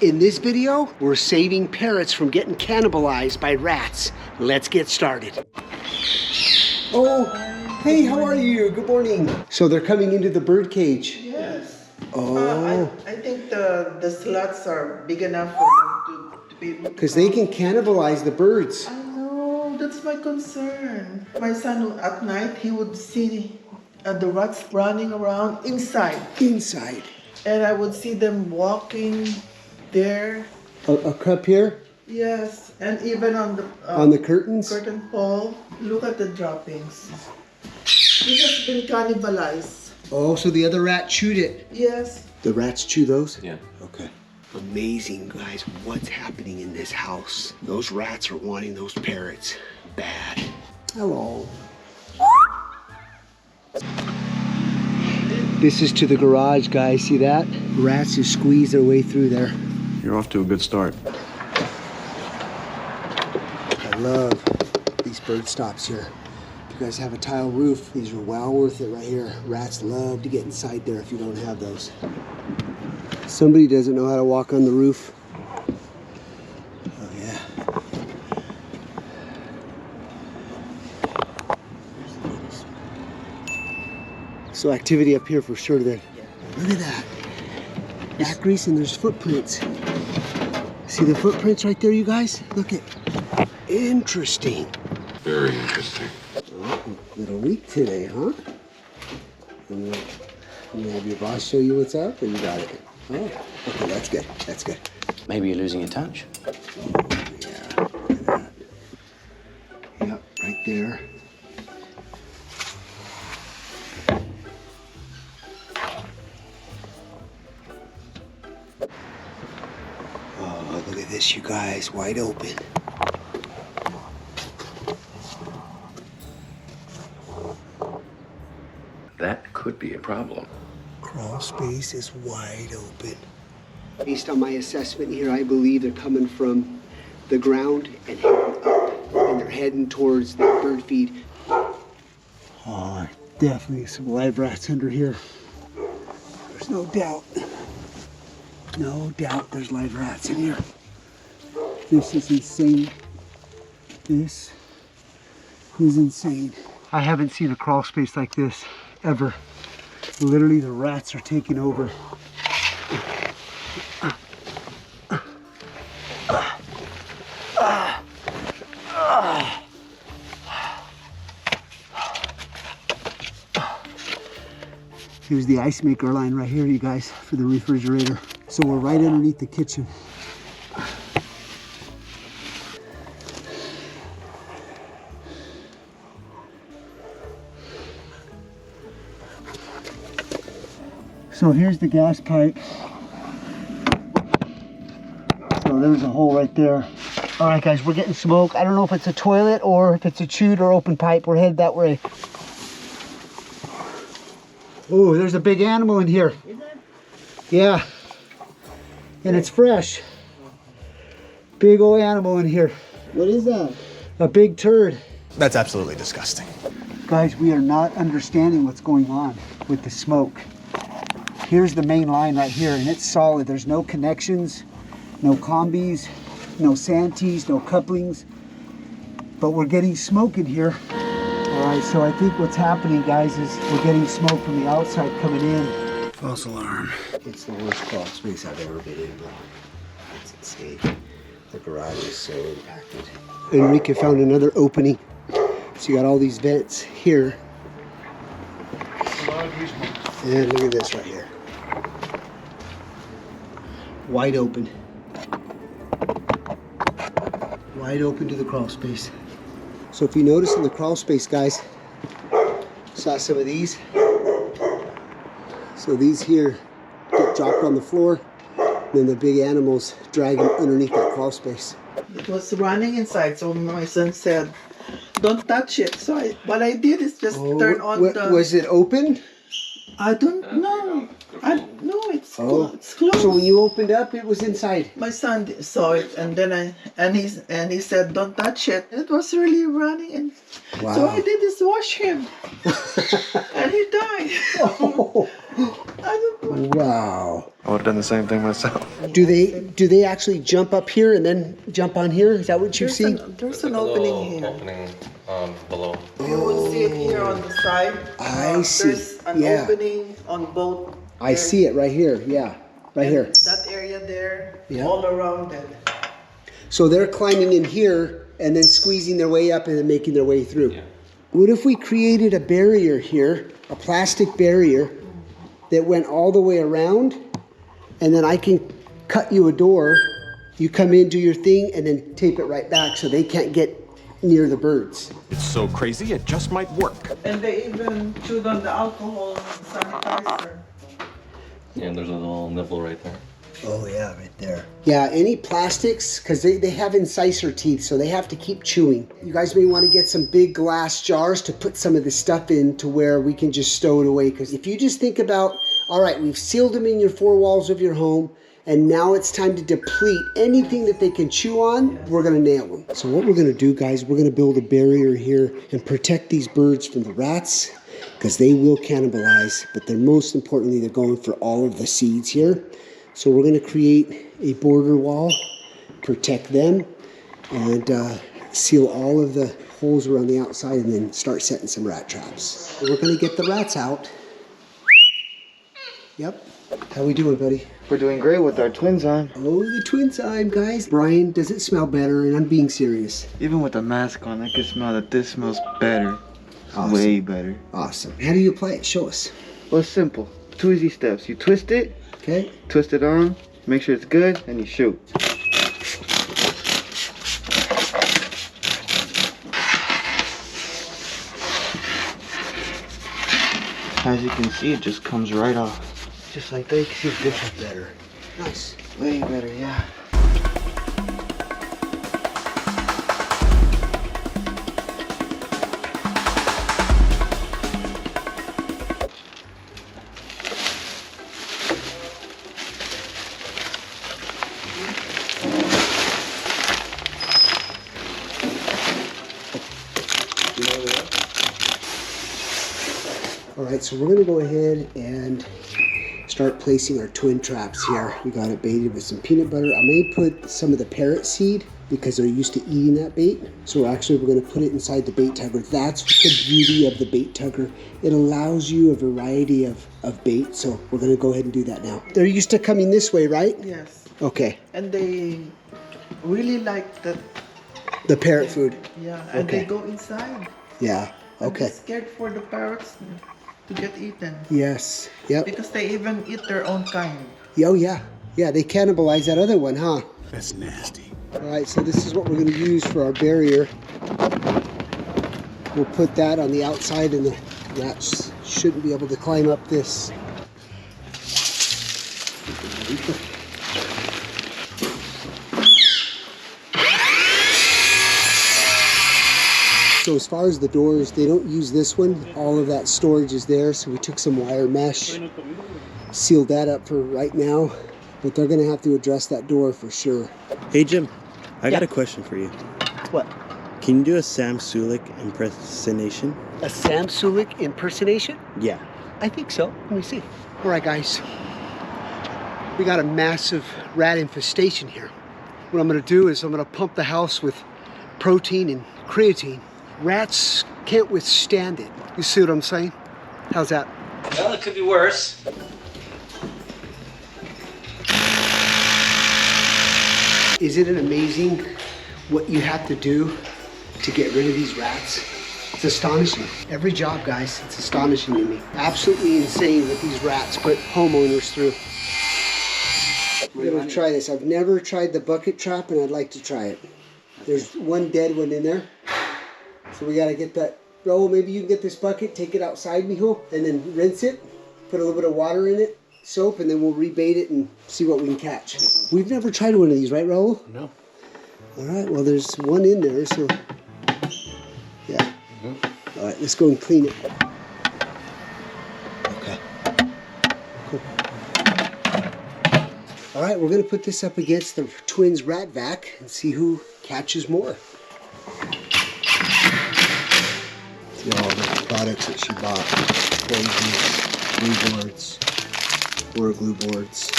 In this video, we're saving parrots from getting cannibalized by rats. Let's get started. Oh, hey, how are you? Good morning. So they're coming into the bird cage. Yes. Oh. I think the slots are big enough for them to be able to. Because they can cannibalize the birds. I know, that's my concern. My son, at night, he would see the rats running around inside. Inside. And I would see them walking there. A cup here? Yes, and even on the curtains? Curtain pole. Look at the droppings. He has been cannibalized. Oh, so the other rat chewed it. Yes. The rats chew those? Yeah. Okay. Amazing, guys, what's happening in this house. Those rats are wanting those parrots bad. Hello. This is to the garage, guys. See that? Rats just squeeze their way through there. You're off to a good start. I love these bird stops here. If you guys have a tile roof, these are well worth it right here. Rats love to get inside there if you don't have those. Somebody doesn't know how to walk on the roof. Oh yeah. So activity up here for sure then. Look at that. Back grease and there's footprints. See the footprints right there, you guys? Look at. Interesting. Very interesting. Oh, little weak today, huh? You have your boss show you what's up, or you got it? Oh, okay, that's good. That's good. Maybe you're losing your touch. Yeah, look at that. Yep, right there. Oh, look at this, you guys, wide open. That could be a problem. Crawl space is wide open. Based on my assessment here, I believe they're coming from the ground and heading up, and they're heading towards the bird feed. Oh, definitely some live rats under here. There's no doubt. No doubt there's live rats in here. This is insane. This is insane. I haven't seen a crawl space like this ever. Literally the rats are taking over. Here's the ice maker line right here, you guys, for the refrigerator. So we're right underneath the kitchen. So here's the gas pipe. So there's a hole right there. All right, guys, we're getting smoke. I don't know if it's a toilet or if it's a chewed or open pipe. We're headed that way. Oh, there's a big animal in here. Yeah. And it's fresh. Big old animal in here. What is that? A big turd. That's absolutely disgusting. Guys, we are not understanding what's going on with the smoke. Here's the main line right here, and it's solid. There's no connections, no combis, no santies, no couplings. But we're getting smoke in here. All right, so I think what's happening, guys, is we're getting smoke from the outside coming in. False alarm. It's the worst crawl space I've ever been in, bro. It's insane. The garage is so impacted. Enrique found another opening. So you got all these vents here. And look at this right here. Wide open. Wide open to the crawl space. So if you notice in the crawl space, guys, saw some of these. So these here get dropped on the floor, then the big animals drag them underneath that crawl space. It was running inside, so my son said, don't touch it. So what I did is just turn on the... Was it open? I don't know. No, Oh, It's closed. so when you opened up, it was inside. My son saw it, and then he said, "Don't touch it." It was really running, and so Wow. I did is wash him, and he died. I don't know. Wow. I would have done the same thing myself. Do they actually jump up here and then jump on here? Is that what you see? There's an opening here. Opening below. You would see it here on the side. I see. There's an Yeah. opening on both. I see it right here. Yeah, right here. That area there, Yeah. all around it. So they're climbing in here and then squeezing their way up and then making their way through. Yeah. What if we created a barrier here, a plastic barrier that went all the way around, and then I can cut you a door, you come in, do your thing, and then tape it right back so they can't get near the birds. It's so crazy, it just might work. And they even chewed on the alcohol sanitizer. Yeah, there's a little nipple right there. Oh yeah, right there. Yeah, any plastics, because they have incisor teeth, so they have to keep chewing. You guys may want to get some big glass jars to put some of this stuff in to where we can just stow it away. Because if you just think about, all right, we've sealed them in your four walls of your home, and now it's time to deplete anything that they can chew on, we're gonna nail them. So what we're gonna do, guys, we're gonna build a barrier here and protect these birds from the rats, because they will cannibalize, but they're most importantly, they're going for all of the seeds here. So we're gonna create a border wall, protect them, and seal all of the holes around the outside, and then start setting some rat traps. We're gonna get the rats out. Yep. How we doing, buddy? We're doing great with our twins on. Oh, the twin time, guys. Brian, does it smell better? And I'm being serious. Even with the mask on, I can smell that this smells better. Awesome. Way better. Awesome. How do you apply it? Show us. Well, it's simple. 2 easy steps. You twist it, Okay. twist it on, make sure it's good, and you shoot. As you can see, it just comes right off. Just like that, you can see it's different. Better. Nice. Way better, yeah. All right, so we're gonna go ahead and start placing our twin traps here. We got it baited with some peanut butter. I may put some of the parrot seed because they're used to eating that bait. So actually we're gonna put it inside the bait tugger. That's the beauty of the bait tugger. It allows you a variety of bait. So we're gonna go ahead and do that now. They're used to coming this way, right? Yes. Okay, And they really like that. the parrot food. Yeah. And Okay. they go inside. Yeah, And they're okay. scared for the parrots to get eaten. Yes, yep. Because they even eat their own kind. Oh yeah, yeah, they cannibalize that other one, huh? That's nasty. All right, so this is what we're gonna use for our barrier. We'll put that on the outside and the rats shouldn't be able to climb up this. So as far as the doors, they don't use this one. All of that storage is there, so we took some wire mesh, sealed that up for right now, but they're gonna have to address that door for sure. Hey Jim, I got a question for you. What? Can you do a Sam Sulik impersonation? A Sam Sulik impersonation? Yeah. I think so. Let me see. All right, guys. We got a massive rat infestation here. What I'm gonna do is I'm gonna pump the house with protein and creatine. Rats can't withstand it. You see what I'm saying? How's that? Well, it could be worse. Isn't it amazing what you have to do to get rid of these rats? It's astonishing. Every job, guys, it's astonishing to me. Absolutely insane what these rats put homeowners through. I'm gonna try this. I've never tried the bucket trap and I'd like to try it. There's one dead one in there. So we gotta get that. Bro, maybe you can get this bucket, take it outside, mijo, and then rinse it, put a little bit of water in it, soap, and then we'll rebait it and see what we can catch. We've never tried one of these, right, Raul? No. All right, well, there's one in there, so yeah. All right, let's go and clean it. Okay. Cool. All right, we're gonna put this up against the twins' rat vac and see who catches more. See all the products that she bought. Poisons, glue boards, or glue boards.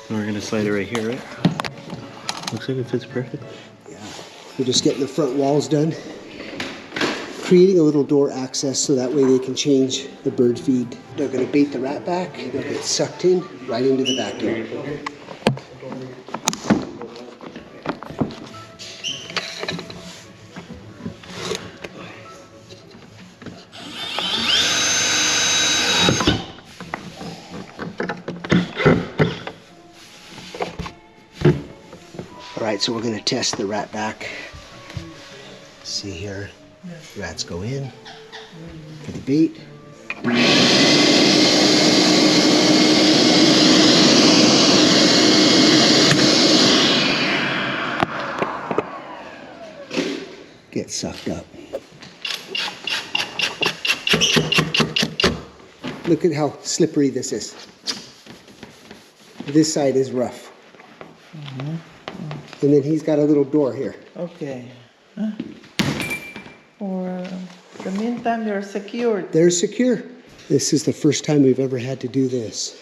We're gonna slide it right here, right? Looks like it fits perfect. Yeah, we're just getting the front walls done. Creating a little door access so that way they can change the bird feed. They're gonna bait the rat back, they'll get sucked in right into the vacuum. All right, so we're gonna test the rat back. See here, rats go in for the bait. Get sucked up. Look at how slippery this is. This side is rough. And then he's got a little door here. Okay. For the meantime, they're secured. They're secure. This is the first time we've ever had to do this.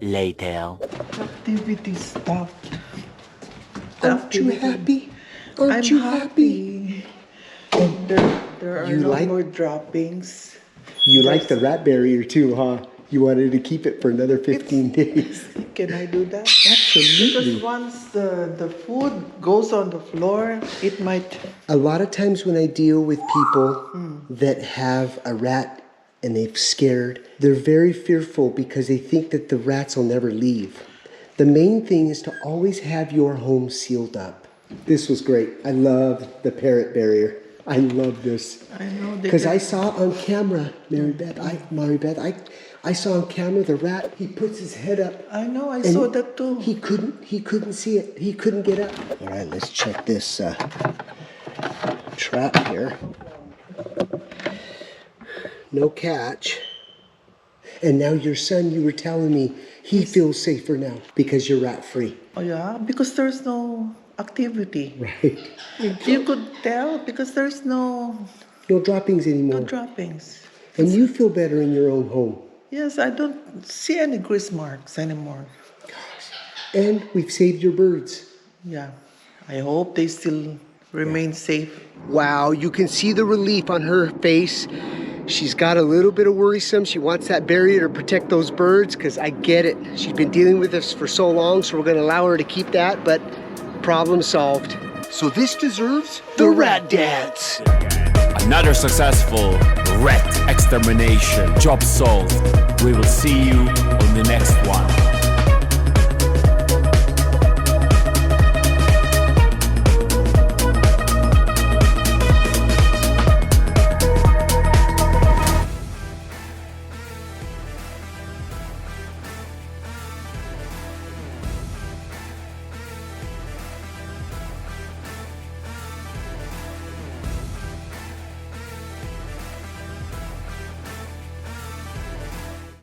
Later. Activity stopped. Aren't you happy? Aren't you happy? There are You no like- more droppings. You like the rat barrier too, huh? You wanted to keep it for another 15 days. Can I do that? Absolutely. Because once the food goes on the floor, it might... A lot of times when I deal with people that have a rat and they've scared, they're very fearful because they think that the rats will never leave. The main thing is to always have your home sealed up. This was great. I love the parrot barrier. I love this. I know. Because I saw on camera, Maribeth, I saw on camera the rat, he puts his head up. I know, I and saw that too. He couldn't see it. He couldn't get up. All right, let's check this trap here. No catch. And now your son, you were telling me, he feels safer now because you're rat free. Oh yeah, because there's no activity. Right. You could tell because there's no No droppings anymore. droppings. And you feel better in your own home. Yes, I don't see any grease marks anymore. And we've saved your birds. Yeah, I hope they still remain safe. Wow, you can see the relief on her face. She's got a little bit of worrisome. She wants that barrier to protect those birds because I get it. She's been dealing with this for so long, so we're going to allow her to keep that, but problem solved. So this deserves the rat dance. Another successful rat extermination. Job solved. We will see you on the next one.